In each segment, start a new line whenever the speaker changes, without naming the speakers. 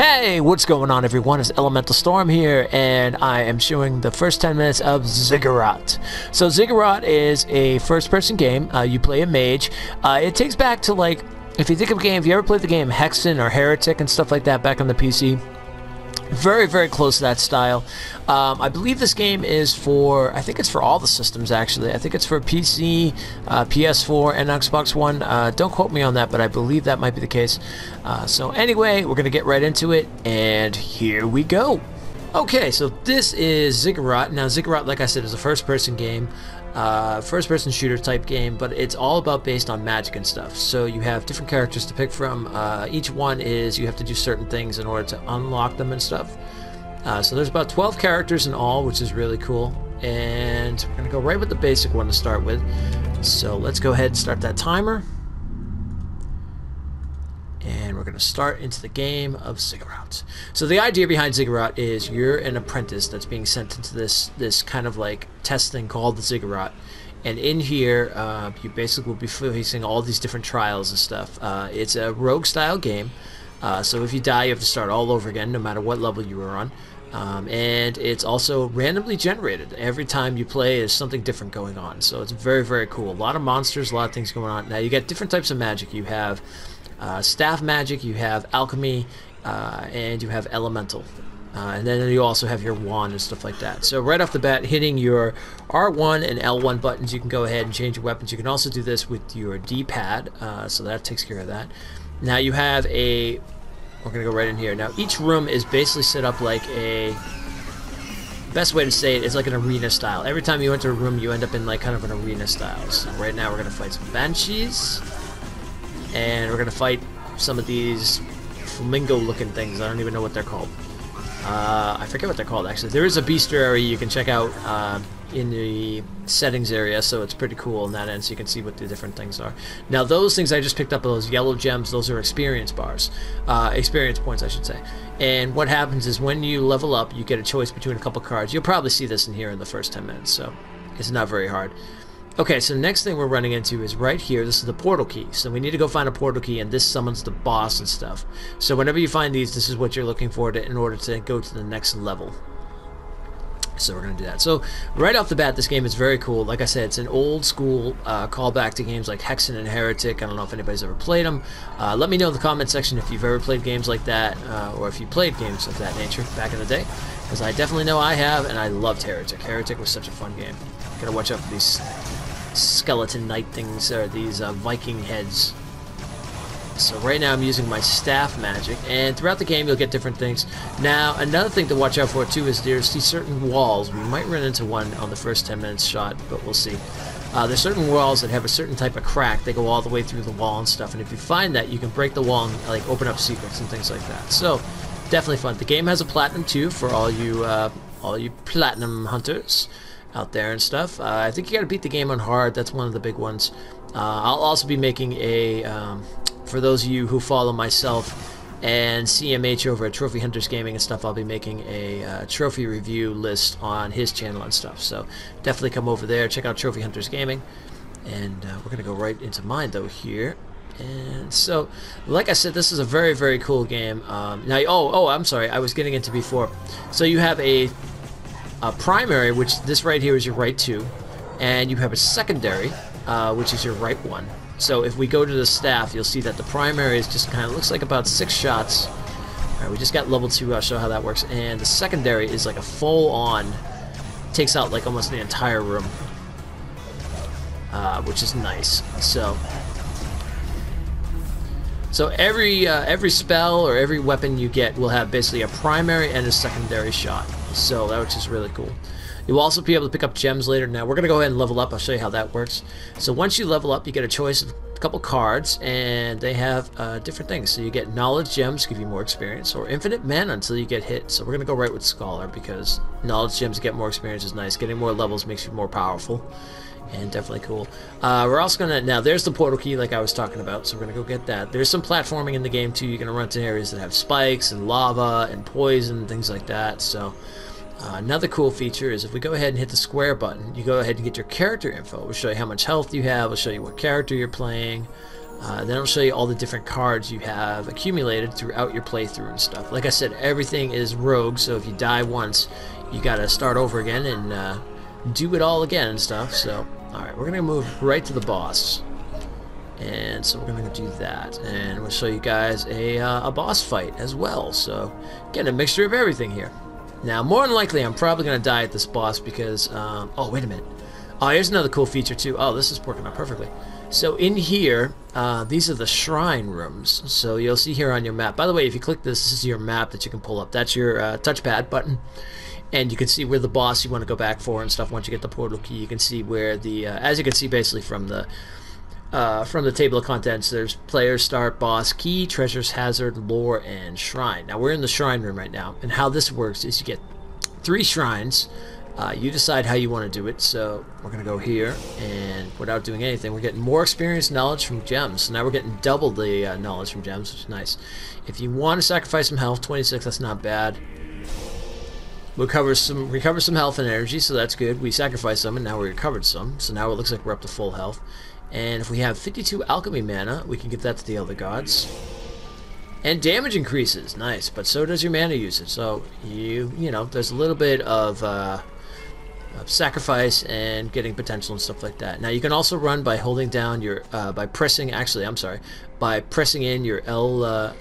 Hey, what's going on everyone? It's Elemental Storm here, and I am showing the first 10 minutes of Ziggurat. So Ziggurat is a first-person game. You play a mage. It takes back to, like, if you think of a game, if you ever played the game Hexen or Heretic and stuff like that back on the PC, very, very close to that style. I believe this game is for, I think it's for all the systems actually. I think it's for PC, PS4, and Xbox One. Don't quote me on that, but I believe that might be the case. So anyway, we're going to get right into it, and here we go. Okay, so this is Ziggurat. Now Ziggurat, like I said, is a first-person game. First-person shooter type game, but it's all about based on magic and stuff. So you have different characters to pick from. Each one is, you have to do certain things in order to unlock them and stuff. So there's about 12 characters in all, which is really cool. And we're gonna go right with the basic one to start with. So let's go ahead and start that timer. And we're going to start into the game of Ziggurat. So the idea behind Ziggurat is you're an apprentice that's being sent into this kind of like test thing called the Ziggurat. And in here, you basically will be facing all these different trials and stuff. It's a rogue style game. So if you die, you have to start all over again, no matter what level you were on. And it's also randomly generated. Every time you play, there's something different going on. So it's very, very cool. A lot of monsters, a lot of things going on. Now you get different types of magic. You have staff magic, you have alchemy, and you have elemental. And then you also have your wand and stuff like that. So right off the bat, hitting your R1 and L1 buttons, you can go ahead and change your weapons. You can also do this with your D-pad, so that takes care of that. Now you have a... We're going to go right in here. Now each room is basically set up like a... Best way to say it is like an arena style. Every time you enter a room, you end up in like kind of an arena style. So right now we're going to fight some banshees. And we're going to fight some of these flamingo-looking things. I don't even know what they're called. I forget what they're called, actually. There is a bestiary you can check out in the settings area, so it's pretty cool on that end, so you can see what the different things are. Now, those things I just picked up, those yellow gems, those are experience bars. Experience points, I should say. And what happens is when you level up, you get a choice between a couple cards. You'll probably see this in here in the first 10 minutes, so it's not very hard. Okay, so the next thing we're running into is right here. This is the portal key. So we need to go find a portal key, and this summons the boss and stuff. So whenever you find these, this is what you're looking for in order to go to the next level. So we're going to do that. So right off the bat, this game is very cool. Like I said, it's an old school callback to games like Hexen and Heretic. I don't know if anybody's ever played them. Let me know in the comment section if you've ever played games like that, or if you played games of that nature back in the day. Because I definitely know I have, and I loved Heretic. Heretic was such a fun game. Gotta watch out for these skeleton knight things, or these Viking heads. So right now I'm using my staff magic, and throughout the game you'll get different things. Now another thing to watch out for too is there's these certain walls. We might run into one on the first 10 minutes shot, but we'll see. There's certain walls that have a certain type of crack. They go all the way through the wall and stuff, and if you find that, you can break the wall and like open up secrets and things like that. So definitely fun. The game has a platinum too for all you platinum hunters out there and stuff. I think you gotta beat the game on hard. That's one of the big ones. I'll also be making a for those of you who follow myself and CMH over at Trophy Hunters Gaming and stuff, I'll be making a trophy review list on his channel and stuff, so definitely come over there, check out Trophy Hunters Gaming. And we're gonna go right into mine though here. And so, like I said, this is a very, very cool game. Now, I'm sorry, I was getting into before. So you have a primary, which this right here is your right 2, and you have a secondary, which is your right 1. So if we go to the staff, you'll see that the primary is just kind of looks like about 6 shots. Alright, we just got level 2, I'll show how that works. And the secondary is like a full-on, takes out like almost the entire room, which is nice. So every spell or every weapon you get will have basically a primary and a secondary shot. So that which is really cool. You'll also be able to pick up gems later. Now we're going to go ahead and level up. I'll show you how that works. So once you level up, you get a choice of a couple cards, and they have different things. So you get knowledge gems, give you more experience, or infinite mana until you get hit. So we're going to go right with scholar, because knowledge gems get more experience is nice. Getting more levels makes you more powerful. And definitely cool. We're also gonna, now there's the portal key like I was talking about, so we're gonna go get that. There's some platforming in the game too. You're gonna run to areas that have spikes and lava and poison and things like that. So another cool feature is if we go ahead and hit the square button, you go ahead and get your character info. We'll show you how much health you have, we'll show you what character you're playing, Then I'll show you all the different cards you have accumulated throughout your playthrough and stuff. Like I said, everything is rogue, so if you die once, you gotta start over again and do it all again and stuff. So, alright, we're gonna move right to the boss. And so we're gonna do that. And we'll show you guys a boss fight as well. So, again, a mixture of everything here. Now, more than likely, I'm probably gonna die at this boss because, oh, wait a minute. Oh, here's another cool feature too. Oh, this is working out perfectly. So in here, these are the shrine rooms. So you'll see here on your map. By the way, if you click this, this is your map that you can pull up. That's your touchpad button. And you can see where the boss you want to go back for and stuff. Once you get the portal key, you can see where the, as you can see basically from the table of contents, there's player, start, boss, key, treasures, hazard, lore, and shrine. Now we're in the shrine room right now. And how this works is you get 3 shrines. You decide how you want to do it, so we're going to go here, and without doing anything, we're getting more experience knowledge from gems. So now we're getting double the knowledge from gems, which is nice. If you want to sacrifice some health, 26, that's not bad. We'll recover some health and energy, so that's good. We sacrificed some, and now we recovered some, so now it looks like we're up to full health. And if we have 52 alchemy mana, we can give that to the other gods. And damage increases, nice, but so does your mana usage. So you know, there's a little bit of sacrifice and getting potential and stuff like that. Now you can also run by holding down your by pressing in your L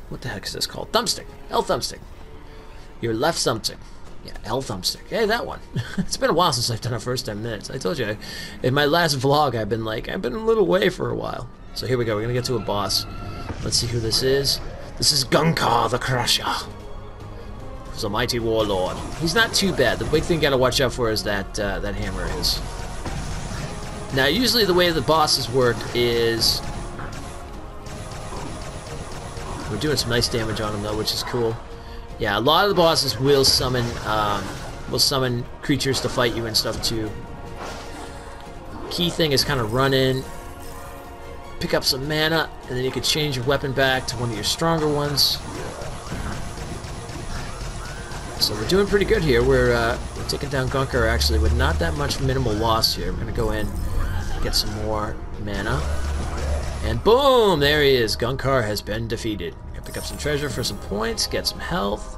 what the heck is this called? Thumbstick. L thumbstick. Your left thumbstick. Yeah, L thumbstick. Hey, that one. It's been a while since I've done our first 10 minutes. I told you in my last vlog I've been a little away for a while. So here we go. We're gonna get to a boss. Let's see who this is. This is Gunkar the Crusher. He's a mighty warlord. He's not too bad. The big thing you gotta watch out for is that that hammer is. Now, usually the way the bosses work is we're doing some nice damage on him though, which is cool. Yeah, a lot of the bosses will summon creatures to fight you and stuff too. Key thing is kind of run in, pick up some mana, and then you can change your weapon back to one of your stronger ones. So we're doing pretty good here. We're taking down Gunkar actually with not that much minimal loss here. We're gonna go in, get some more mana, and boom! There he is. Gunkar has been defeated. Gonna pick up some treasure for some points, get some health,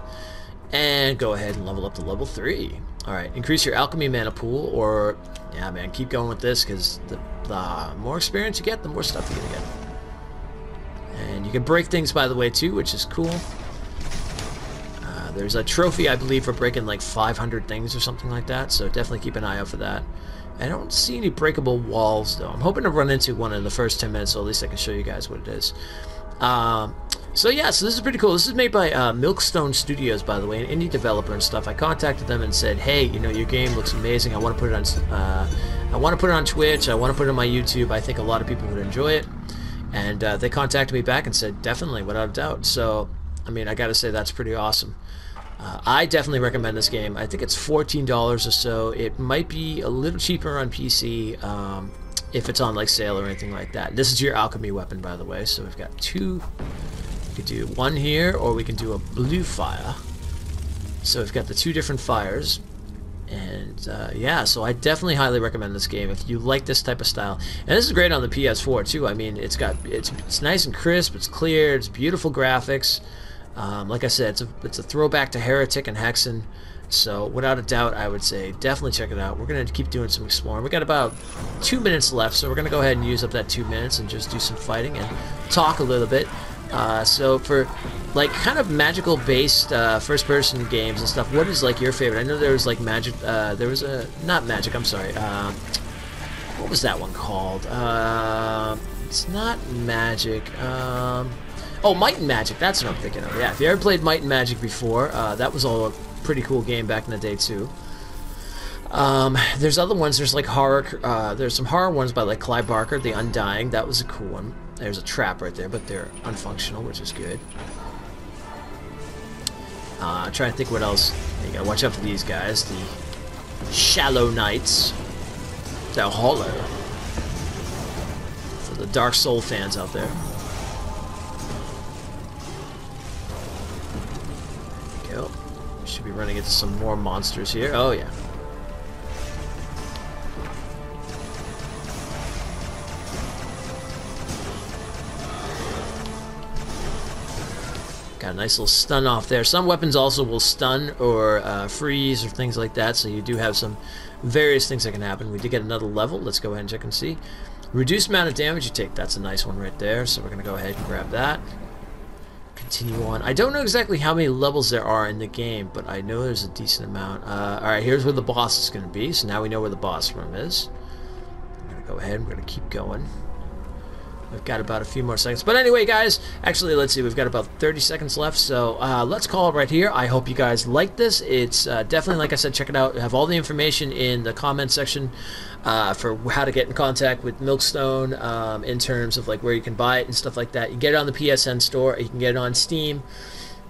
and go ahead and level up to level 3. All right, increase your alchemy mana pool, or yeah, man, keep going with this because the more experience you get, the more stuff you're gonna get. And you can break things, by the way, too, which is cool. There's a trophy, I believe, for breaking like 500 things or something like that, so definitely keep an eye out for that. I don't see any breakable walls, though. I'm hoping to run into one in the first 10 minutes, so at least I can show you guys what it is. So yeah, so this is pretty cool. This is made by Milkstone Studios, by the way, an indie developer and stuff. I contacted them and said, hey, you know, your game looks amazing. I want to put it on Twitch. I want to put it on my YouTube. I think a lot of people would enjoy it. And they contacted me back and said, definitely, without a doubt. So, I mean, I got to say that's pretty awesome. I definitely recommend this game. I think it's $14 or so. It might be a little cheaper on PC if it's on like sale or anything like that. This is your alchemy weapon, by the way. So we've got 2. We could do one here, or we can do a blue fire. So we've got the 2 different fires. And yeah, so I definitely highly recommend this game if you like this type of style. And this is great on the PS4 too. I mean, it's nice and crisp. It's clear. It's beautiful graphics. Like I said, it's a throwback to Heretic and Hexen, so without a doubt, I would say definitely check it out. We're going to keep doing some exploring. We got about 2 minutes left, so we're going to go ahead and use up that 2 minutes and just do some fighting and talk a little bit. So for like kind of magical based first-person games and stuff, what is like your favorite? I know there was like magic. There was not magic. I'm sorry. What was that one called? It's not magic. Oh, Might and Magic, that's what I'm thinking of. Yeah, if you ever played Might and Magic before, that was all a pretty cool game back in the day, too. There's other ones, there's like horror, there's some horror ones by like Clive Barker, The Undying, that was a cool one. There's a trap right there, but they're unfunctional, which is good. Trying to think what else. You gotta watch out for these guys, the Shallow Knights. The Hollow. For the Dark Soul fans out there. Should be running into some more monsters here. Oh yeah. Yeah, nice little stun off there. Some weapons also will stun or freeze or things like that, so you do have some various things that can happen. We did get another level. Let's go ahead and check and see. Reduced amount of damage you take. That's a nice one right there, so we're going to go ahead and grab that. Continue on. I don't know exactly how many levels there are in the game, but I know there's a decent amount. Alright, here's where the boss is going to be, so now we know where the boss room is. I'm going to go ahead and we're going to keep going. We've got about a few more seconds. But anyway, guys, actually, let's see. We've got about 30 seconds left, so let's call it right here. I hope you guys like this. It's definitely, like I said, check it out. I have all the information in the comment section for how to get in contact with Milkstone in terms of like where you can buy it and stuff like that. You can get it on the PSN store. You can get it on Steam.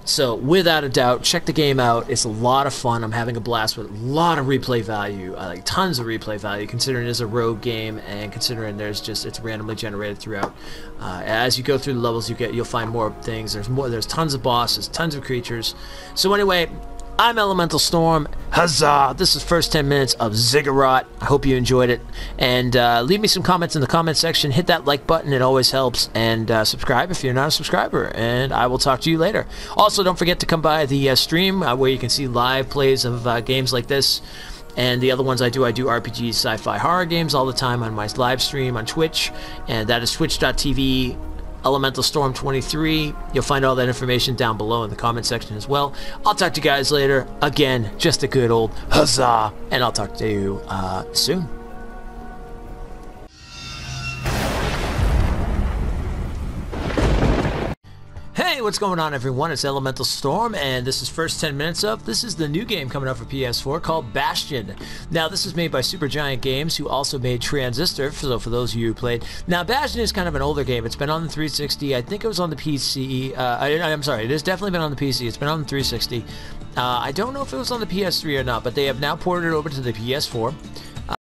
So, without a doubt, check the game out. It's a lot of fun. I'm having a blast with a lot of replay value, like tons of replay value, considering it is a rogue game and considering it's randomly generated throughout. As you go through the levels, you'll find more things. There's tons of bosses, tons of creatures. So anyway, I'm Elemental Storm. Huzzah! This is first 10 minutes of Ziggurat. I hope you enjoyed it. And leave me some comments in the comment section. Hit that like button. It always helps. And subscribe if you're not a subscriber. And I will talk to you later. Also, don't forget to come by the stream where you can see live plays of games like this. And the other ones I do RPGs, sci-fi, horror games all the time on my live stream on Twitch. And that is twitch.tv. Elemental Storm 23. You'll find all that information down below in the comment section as well. I'll talk to you guys later. Again, just a good old huzzah, and I'll talk to you soon. Hey, what's going on, everyone? It's Elemental Storm, and this is first 10 minutes of. This is the new game coming out for PS4 called Bastion. Now, this is made by Supergiant Games, who also made Transistor, so for those of you who played. Now, Bastion is kind of an older game. It's been on the 360. I think it was on the PC. I'm sorry, it has definitely been on the PC. It's been on the 360. I don't know if it was on the PS3 or not, but they have now ported it over to the PS4.